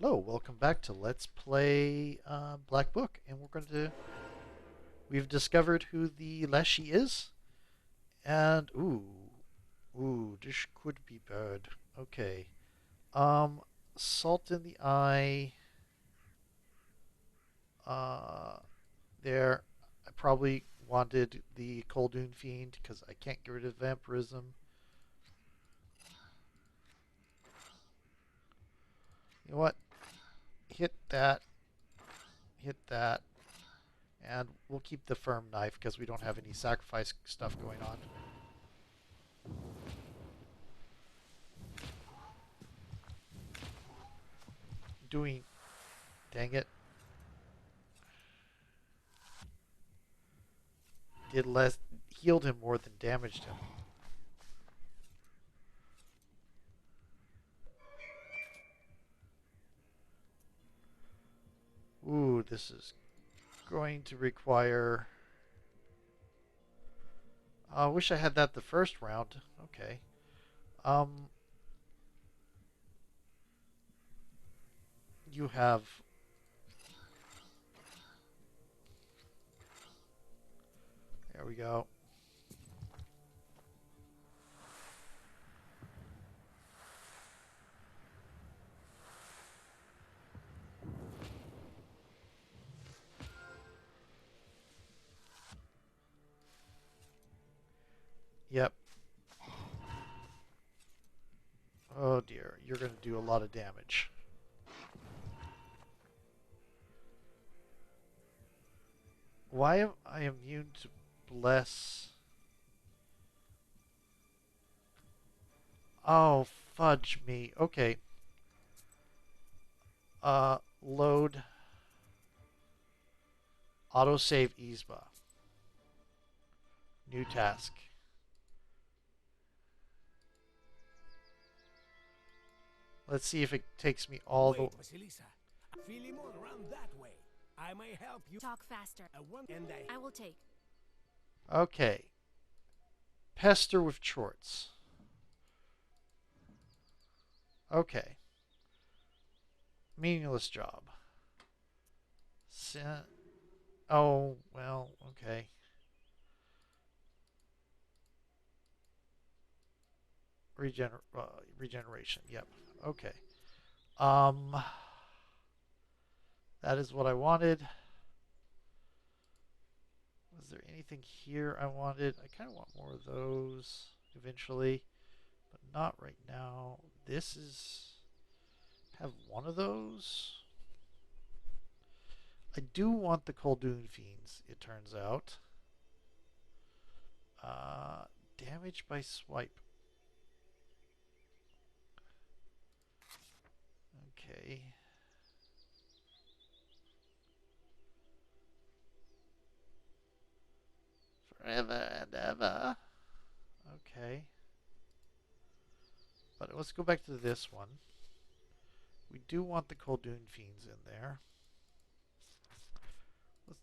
Hello, welcome back to Let's Play Black Book, and we've discovered who the Leshy is, and this could be bad. Okay, um, salt in the eye. Uh, there, I probably wanted the Coldoon Fiend because I can't get rid of vampirism. You know what? Hit that, hit that, and we'll keep the firm knife because we don't have any sacrifice stuff going on. Doing, dang it. Did less, healed him more than damaged him. Ooh, this is going to require. I wish I had that the first round. Okay. Um, you have. There we go. Yep. Oh dear, you're going to do a lot of damage. Why am I immune to bless? Oh, fudge me. Okay. Load autosave Yzma. New task. Let's see if it takes me all the. Wait, Vasilisa. Philemon, run that way. I may help you. Talk faster. I will take. Okay. Pester with Chorts. Okay. Meaningless job. Oh, well, okay. Regeneration, yep. Okay. Um, that is what I wanted. Was there anything here I wanted? I kind of want more of those eventually, but not right now. This is have one of those. I do want the Coldoon Fiends, it turns out. Uh, damage by swipe. Okay. Forever and ever. Okay. But let's go back to this one. We do want the Coldoon Fiends in there. Let's,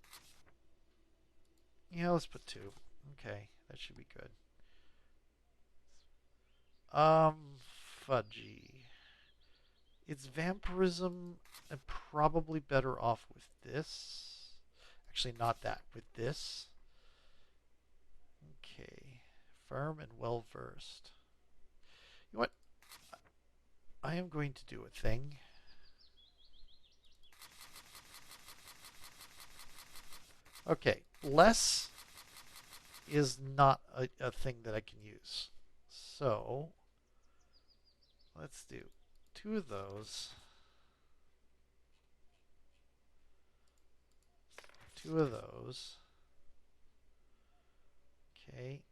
yeah, let's put two. Okay, that should be good. Fudgy. It's vampirism. I'm probably better off with this. Actually, not that. With this. Okay. Firm and well versed. You know what? I am going to do a thing. Okay. Less is not a thing that I can use. So, let's do two of those. Two of those. Okay.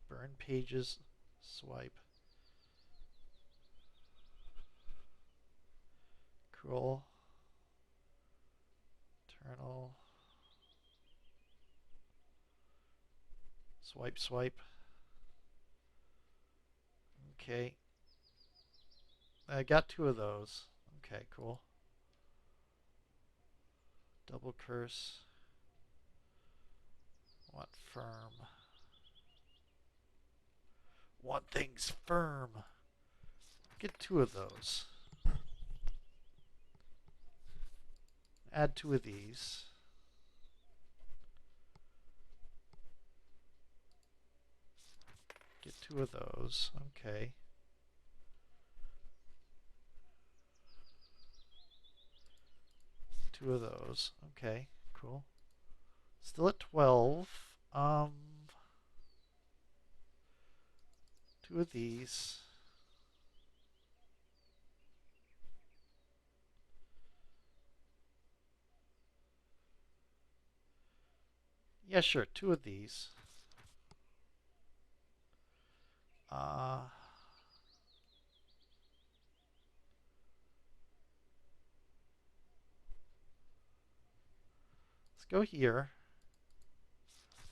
Burn pages. Swipe. Cool. Eternal. Swipe, swipe. Okay. I got two of those. Okay, cool. Double curse. Want firm. Want things firm. Get two of those. Add 2 of these. Get 2 of those. Okay. Two of those. Okay, cool. Still at 12. 2 of these. Yeah, sure, 2 of these. Let's go here.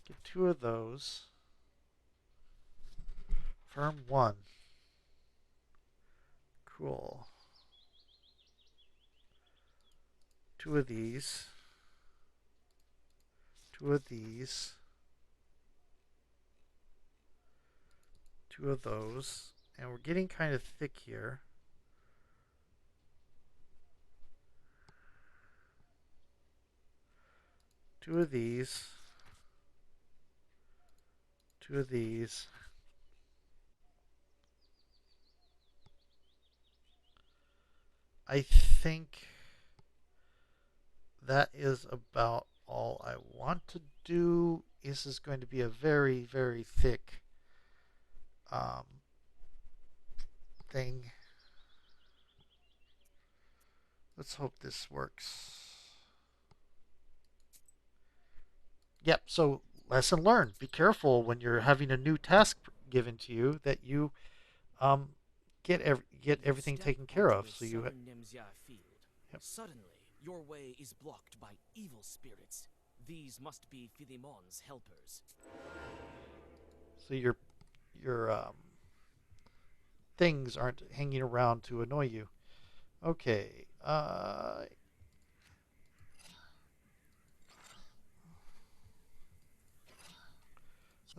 Get 2 of those. Firm 1. Cool. 2 of these. 2 of these. 2 of those. And we're getting kind of thick here. Two of these. 2 of these. I think that is about all I want to do. This is going to be a very, very thick thing. Let's hope this works. Yep, so lesson learned. Be careful when you're having a new task given to you that you um, get everything taken care of. So you Yep. Suddenly, your way is blocked by evil spirits. These must be Philemon's helpers. So your things aren't hanging around to annoy you. Okay.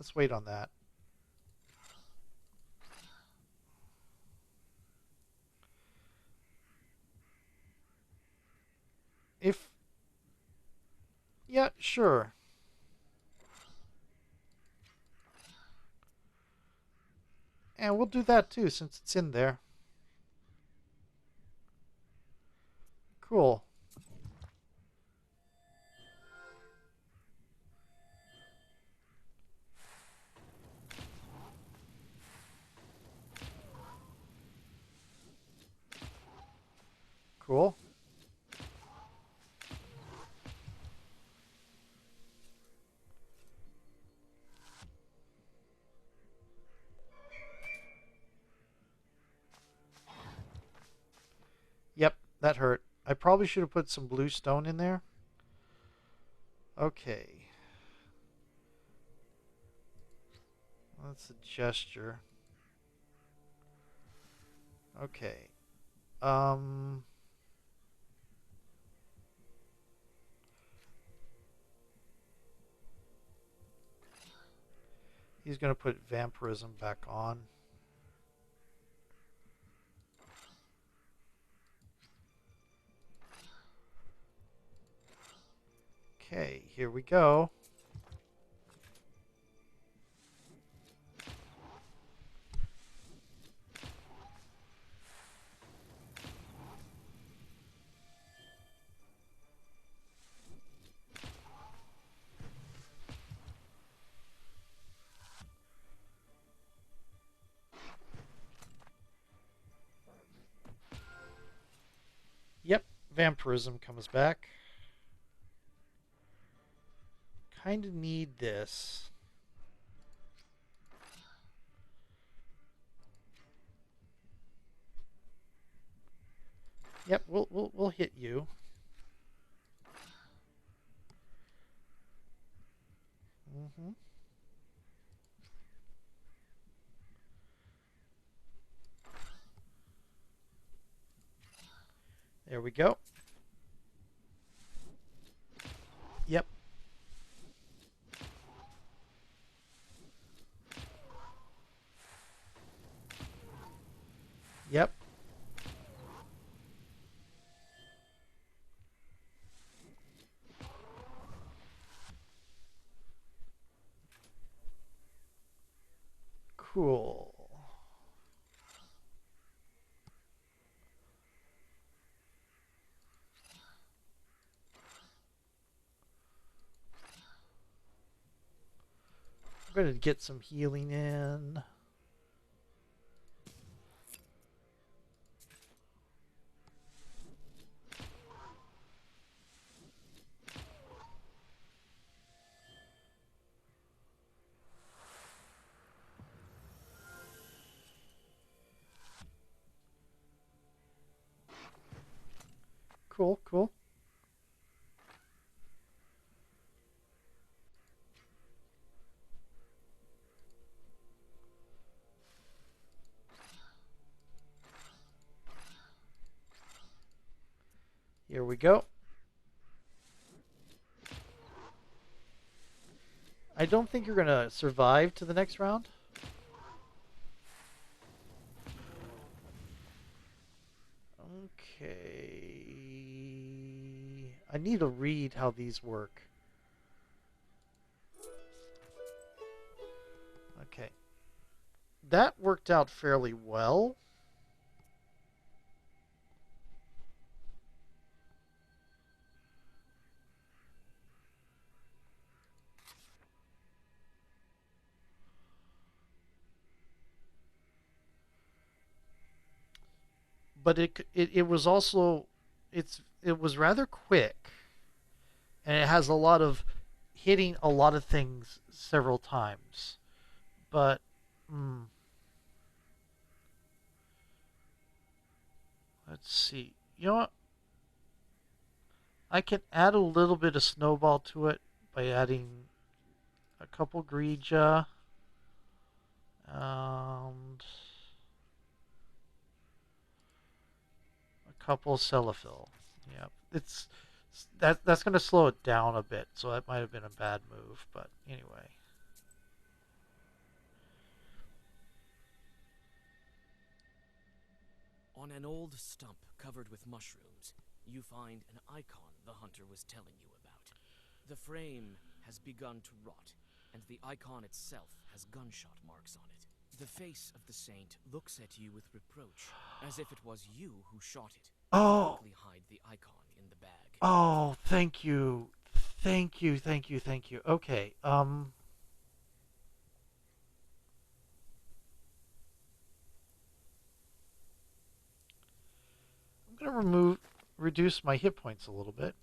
Let's wait on that. If yeah, sure. And we'll do that too since it's in there. Cool. Cool. Yep, that hurt. I probably should have put some blue stone in there. Okay. That's a gesture. Okay. He's going to put vampirism back on. Okay, here we go. Yep, vampirism comes back. Kind of need this. Yep, we'll hit you. Mm-hmm. There we go. Yep. Yep. Cool. I'm going to get some healing in. Cool, cool. Here we go. I don't think you're going to survive to the next round. Okay. I need to read how these work. Okay. That worked out fairly well. But it was also it was rather quick, and it has a lot of hitting a lot of things several times. But let's see. You know what? I can add a little bit of snowball to it by adding a couple Grija and a couple Celephil. Yeah, that's going to slow it down a bit, so that might have been a bad move, but anyway. On an old stump covered with mushrooms, you find an icon the hunter was telling you about. The frame has begun to rot, and the icon itself has gunshot marks on it. The face of the saint looks at you with reproach, as if it was you who shot it. Oh! Quickly hide the icon in the bag. Oh, thank you. Thank you, thank you, thank you. Okay, I'm gonna reduce my hit points a little bit.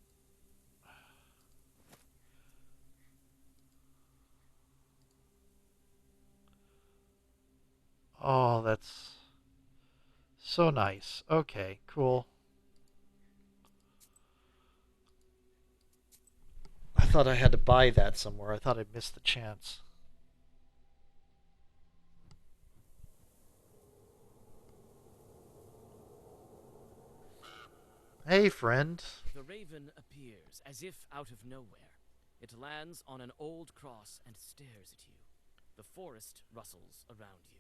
Oh, that's so nice. Okay, cool. I thought I had to buy that somewhere. I thought I'd missed the chance. Hey, friend. The raven appears as if out of nowhere. It lands on an old cross and stares at you. The forest rustles around you.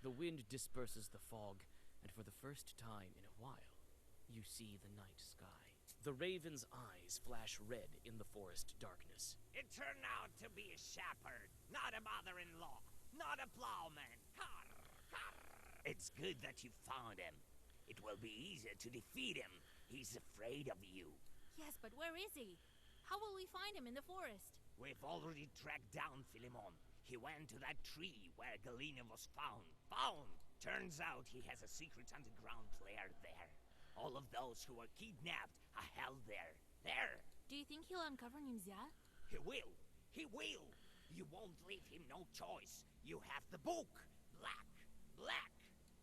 The wind disperses the fog, and for the first time in a while, you see the night sky. The raven's eyes flash red in the forest darkness. It turned out to be a shepherd, not a mother-in-law, not a plowman. Carr, carr. It's good that you found him. It will be easier to defeat him. He's afraid of you. Yes, but where is he? How will we find him in the forest? We've already tracked down Philemon. He went to that tree where Galena was found. Found! Turns out he has a secret underground lair there. All of those who were kidnapped are held there. There! Do you think he'll uncover Nimzia? He will! He will! You won't leave him no choice. You have the book! Black! Black!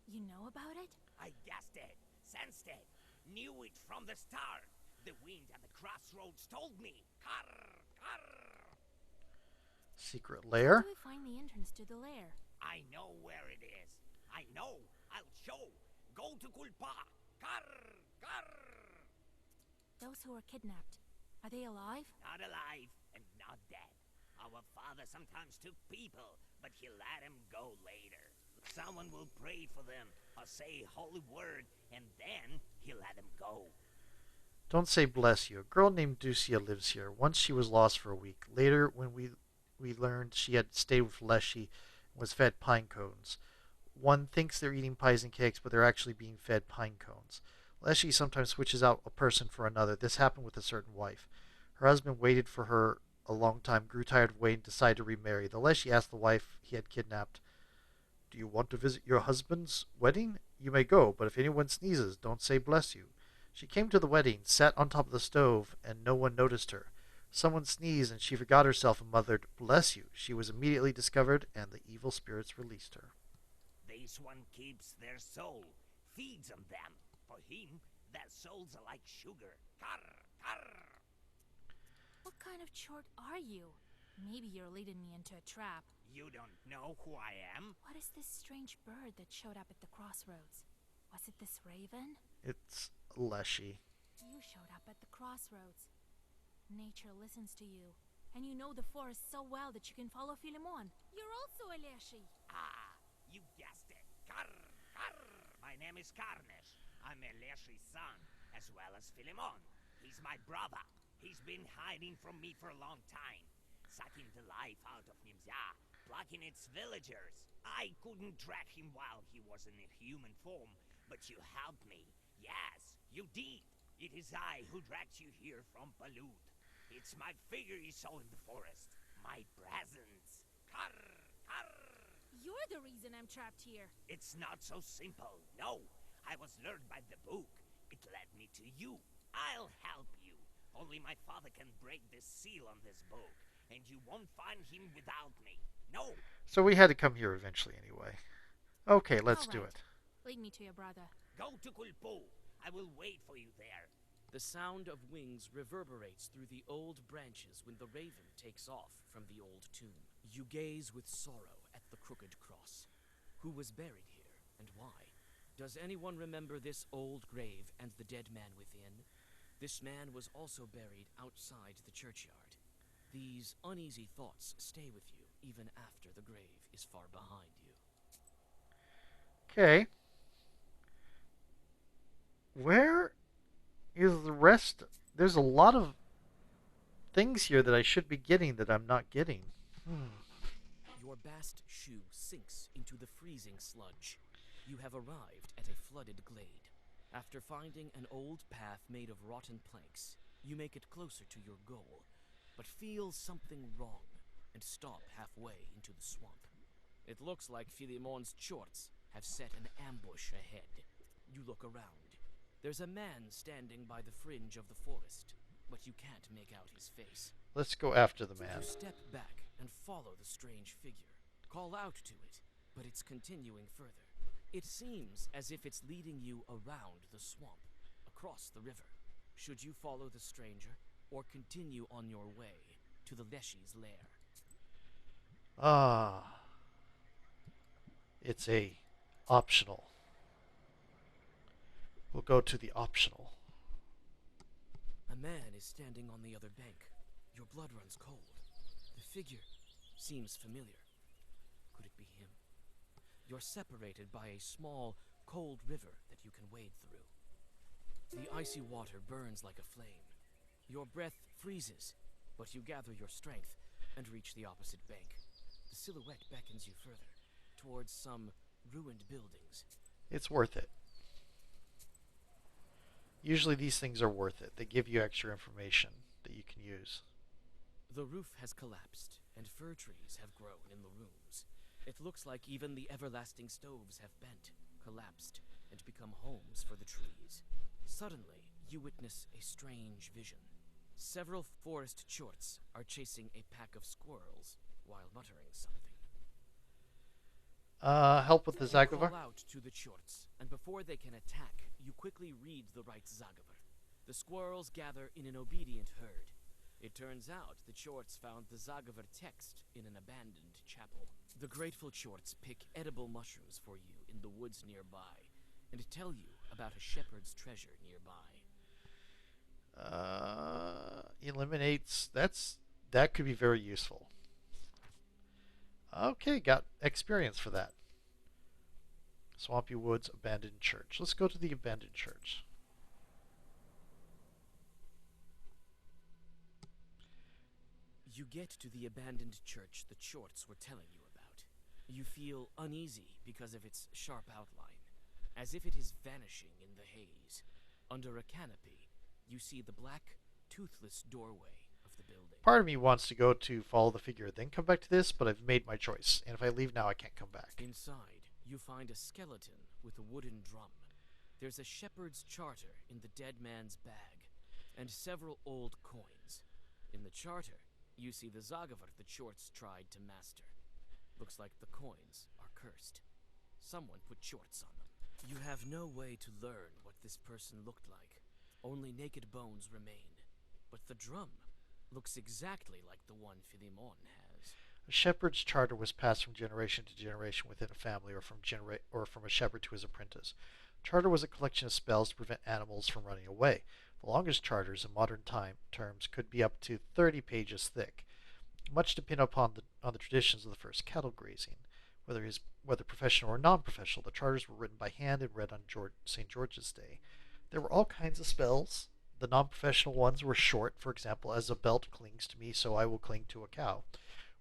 You know about it? I guessed it, sensed it, knew it from the start. The wind at the crossroads told me. Carr! Carr! Secret How lair? do we find the entrance to the lair? I know where it is. I know. I'll show. Go to Kulpa. Carr! Carr! Those who were kidnapped, are they alive? Not alive and not dead. Our father sometimes took people, but he let them go later. Someone will pray for them or say a holy word, and then he let them go. Don't say bless you. A girl named Ducia lives here. Once she was lost for a week. Later, when we learned she had stayed with Leshy was fed pine cones. One thinks they're eating pies and cakes, but they're actually being fed pine cones. Leshy sometimes switches out a person for another. This happened with a certain wife. Her husband waited for her a long time, grew tired of waiting, decided to remarry. The Leshy asked the wife he had kidnapped, "Do you want to visit your husband's wedding? You may go, but if anyone sneezes, don't say bless you." She came to the wedding, sat on top of the stove, and no one noticed her. Someone sneezed, and she forgot herself and muttered, "Bless you." She was immediately discovered, and the evil spirits released her. This one keeps their soul, feeds on them. For him, their souls are like sugar. Carr, carr. What kind of chort are you? Maybe you're leading me into a trap. You don't know who I am? What is this strange bird that showed up at the crossroads? Was it this raven? It's Leshy. You showed up at the crossroads. Nature listens to you, and you know the forest so well that you can follow Philemon. You're also a Leshy. Ah, you guessed it. Carr, carr. My name is Carnish. I'm a Leshy's son, as well as Philemon. He's my brother. He's been hiding from me for a long time, sucking the life out of Nimza, plucking its villagers. I couldn't track him while he was in a human form, but you helped me. Yes, you did. It is I who dragged you here from Balut. It's my figure you saw in the forest. My presence. Carr, carr. You're the reason I'm trapped here. It's not so simple. No, I was lured by the book. It led me to you. I'll help you. Only my father can break the seal on this book, and you won't find him without me. No. So we had to come here eventually anyway. Okay, let's All do right. it. Lead me to your brother. Go to Kulpu. I will wait for you there. The sound of wings reverberates through the old branches when the raven takes off from the old tomb. You gaze with sorrow at the crooked cross. Who was buried here, and why? Does anyone remember this old grave and the dead man within? This man was also buried outside the churchyard. These uneasy thoughts stay with you even after the grave is far behind you. Okay. Where is the rest? There's a lot of things here that I should be getting that I'm not getting. Your bast shoe sinks into the freezing sludge. You have arrived at a flooded glade. After finding an old path made of rotten planks, you make it closer to your goal, but feel something wrong and stop halfway into the swamp. It looks like Philemon's chorts have set an ambush ahead. You look around. There's a man standing by the fringe of the forest, but you can't make out his face. Let's go after the man. You step back and follow the strange figure. Call out to it, but it's continuing further. It seems as if it's leading you around the swamp, across the river. Should you follow the stranger, or continue on your way to the Leshy's lair? Ah. It's a optional. We'll go to the optional. A man is standing on the other bank. Your blood runs cold. The figure seems familiar. Could it be him? You're separated by a small, cold river that you can wade through. The icy water burns like a flame. Your breath freezes, but you gather your strength and reach the opposite bank. The silhouette beckons you further, towards some ruined buildings. It's worth it. Usually these things are worth it. They give you extra information that you can use. The roof has collapsed, and fir trees have grown in the rooms. It looks like even the everlasting stoves have bent, collapsed, and become homes for the trees. Suddenly, you witness a strange vision. Several forest chorts are chasing a pack of squirrels while muttering something. Help with the You Zagavar? call out to the chorts, and before they can attack, you quickly read the right Zagavar. The squirrels gather in an obedient herd. It turns out the chorts found the Zagavar text in an abandoned chapel. The grateful chorts pick edible mushrooms for you in the woods nearby, and tell you about a shepherd's treasure nearby. Eliminates. That could be very useful. Okay, got experience for that. Swampy Woods, Abandoned Church. Let's go to the Abandoned Church. You get to the abandoned church the chorts were telling you about. You feel uneasy because of its sharp outline, as if it is vanishing in the haze. Under a canopy, you see the black, toothless doorway of the building. Part of me wants to go to follow the figure, then come back to this, but I've made my choice, and if I leave now, I can't come back. Inside, you find a skeleton with a wooden drum. There's a shepherd's charter in the dead man's bag, and several old coins. In the charter, you see the Zagavur that Shorts tried to master. Looks like the coins are cursed. Someone put shorts on them. You have no way to learn what this person looked like. Only naked bones remain. But the drum looks exactly like the one Philemon has. A shepherd's charter was passed from generation to generation within a family, or from a shepherd to his apprentice. Charter was a collection of spells to prevent animals from running away. The longest charters in modern terms could be up to 30 pages thick. Much depend on the traditions of the first cattle grazing, whether professional or non-professional. The charters were written by hand and read on St. George's Day. There were all kinds of spells. The non-professional ones were short, for example, as a belt clings to me, so I will cling to a cow.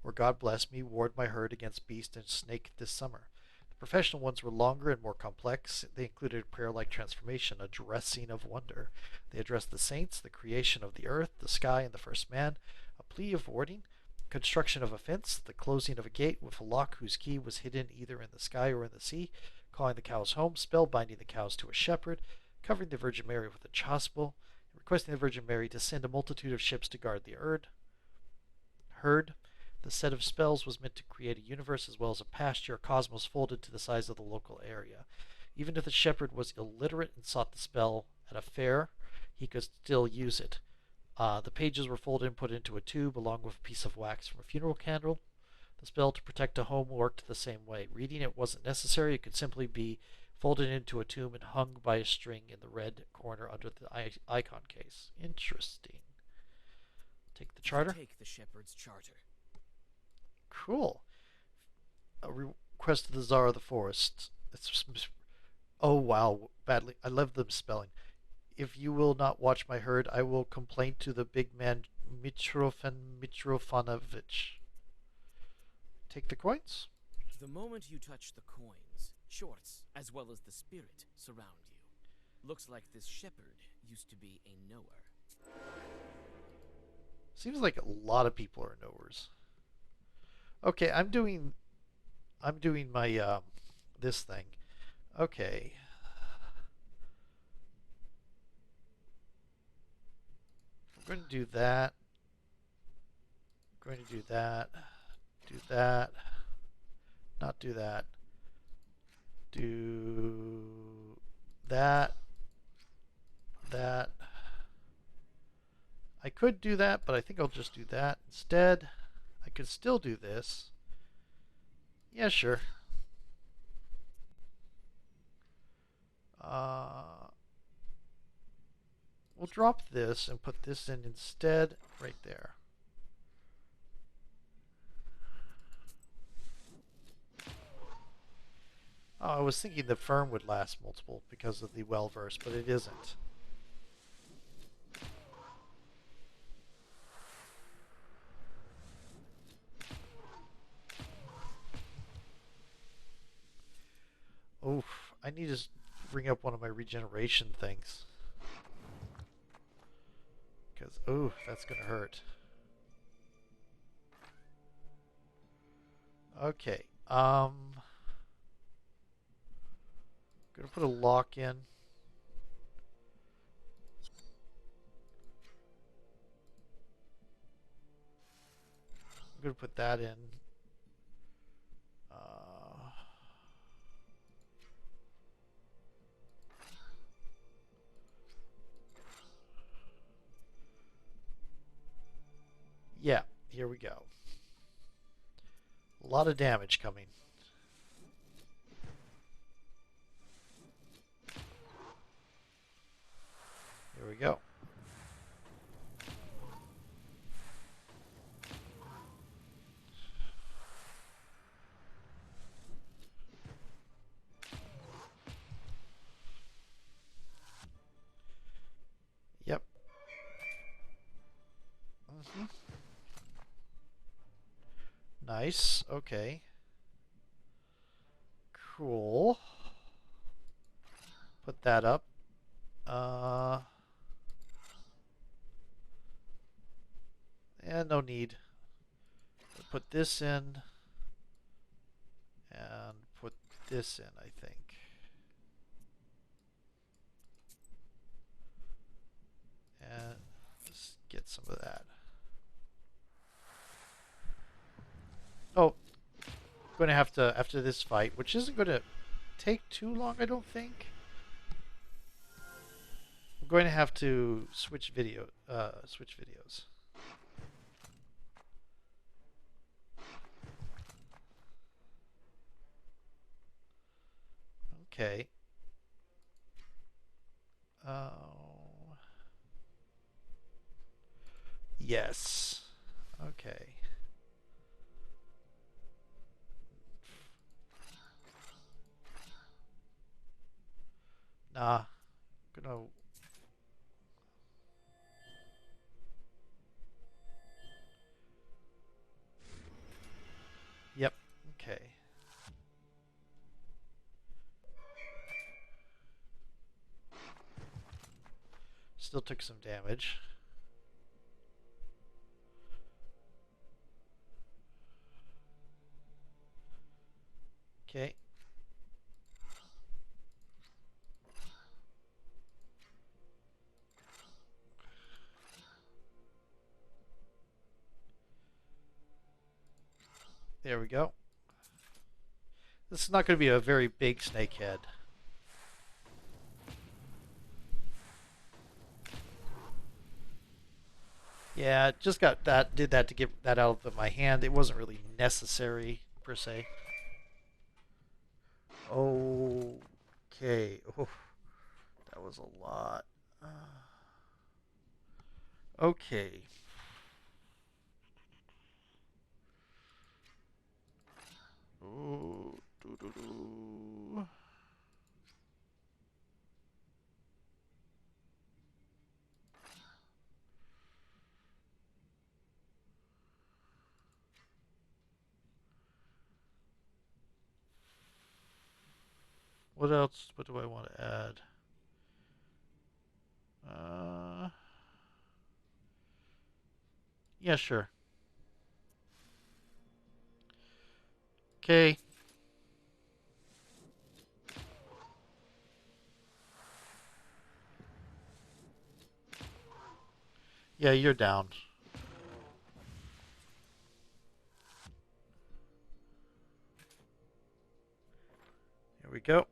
Or God bless me, ward my herd against beast and snake this summer. The professional ones were longer and more complex. They included a prayer-like transformation, a dressing of wonder. They addressed the saints, the creation of the earth, the sky, and the first man, a plea of warding, construction of a fence, the closing of a gate with a lock whose key was hidden either in the sky or in the sea, calling the cows home, spell binding the cows to a shepherd, covering the Virgin Mary with a chasuble, requesting the Virgin Mary to send a multitude of ships to guard the herd. The set of spells was meant to create a universe as well as a pasture, a cosmos folded to the size of the local area. Even if the shepherd was illiterate and sought the spell at a fair, he could still use it. The pages were folded and put into a tube along with a piece of wax from a funeral candle. The spell to protect a home worked the same way. Reading it wasn't necessary. It could simply be folded into a tube and hung by a string in the red corner under the icon case. Interesting. Take the charter. Take the shepherd's charter. Cool. A request to the Tsar of the Forest. Oh wow, badly. I love the spelling. If you will not watch my herd, I will complain to the big man Mitrofanovich. Take the coins. The moment you touch the coins, Shorts, as well as the spirit, surround you. Looks like this shepherd used to be a knower. Seems like a lot of people are knowers. Okay, I'm doing my this thing. Okay. I'm going to do that. I'm going to do that. Do that. Not do that. Do that. That. I could do that, but I think I'll just do that instead. I could still do this. Yeah, sure. We'll drop this and put this in instead right there. Oh, I was thinking the firm would last multiple because of the well verse, but it isn't. Oof, I need to bring up one of my regeneration things. Because, ooh, that's going to hurt. Okay, I'm going to put a lock in. I'm going to put that in. Yeah, here we go. A lot of damage coming. Here we go. Yep. Nice. Okay. Cool. Put that up. And no need. Put this in. And put this in, I think. And let's get some of that. Oh, I'm going to have to, after this fight, which isn't going to take too long, I don't think. I'm going to have to switch videos. Okay. Oh. Yes. Okay. Nah. Gonna. Yep. Okay. Still took some damage. Okay. There we go. This is not going to be a very big snake head. Yeah, just got that. Did that to get that out of my hand. It wasn't really necessary per se. Okay. Oh, that was a lot. Okay. Ooh, doo -doo -doo. What else? What do I want to add? Uh, yeah, sure. Okay. Yeah, you're down. Here we go.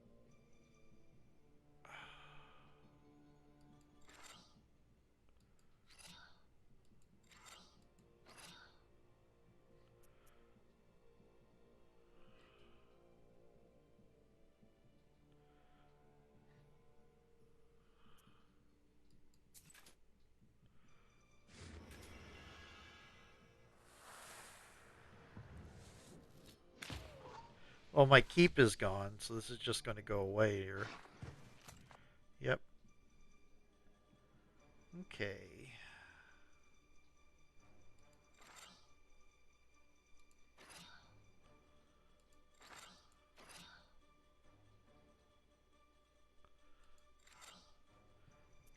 Well, my keep is gone, so this is just going to go away here. Yep. Okay.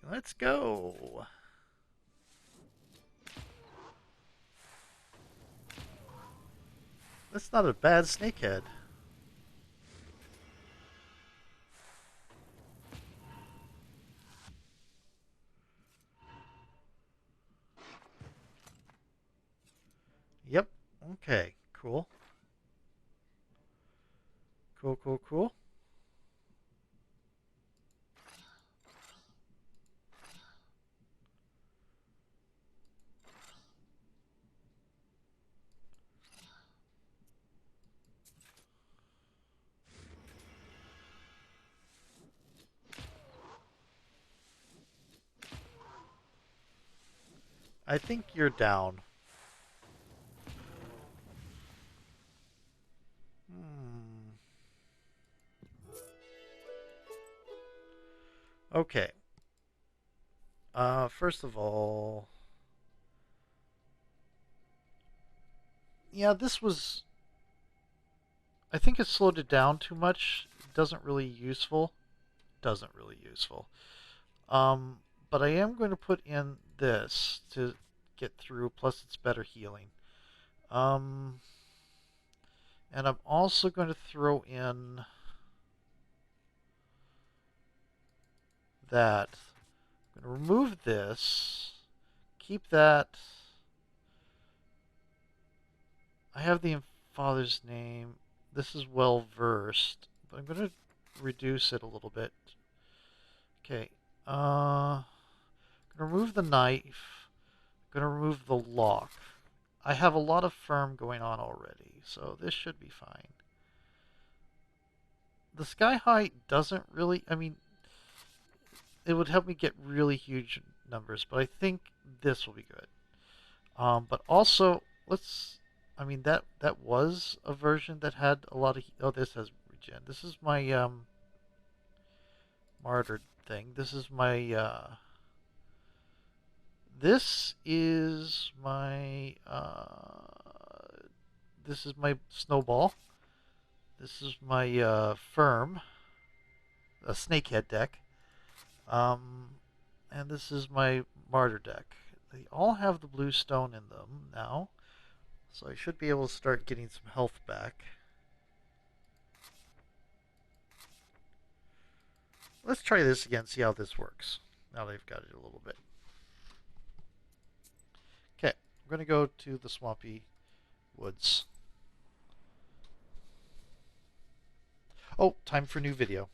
Let's go. That's not a bad snakehead. Yep. Okay. Cool. Cool, cool, cool. I think you're down. Hmm. Okay. First of all, yeah, this was I think it slowed it down too much. It doesn't really useful. Doesn't really useful. Um, but I am going to put in this to get through. Plus, it's better healing. Um, and I'm also going to throw in that. I'm going to remove this. Keep that. I have the father's name. This is well versed, but I'm going to reduce it a little bit. Okay. I'm going to remove the knife. I'm going to remove the lock. I have a lot of firm going on already, so this should be fine. The sky height doesn't really, I mean, it would help me get really huge numbers, but I think this will be good. But also, I mean, that was a version that had a lot of, oh, this has regen. This is my, martyr thing. This is my snowball. This is my, firm, a snakehead deck. Um, and this is my martyr deck. They all have the blue stone in them now, so I should be able to start getting some health back. Let's try this again, see how this works. Now they've got it a little bit. Okay, I'm going to go to the swampy woods. Oh, time for new video.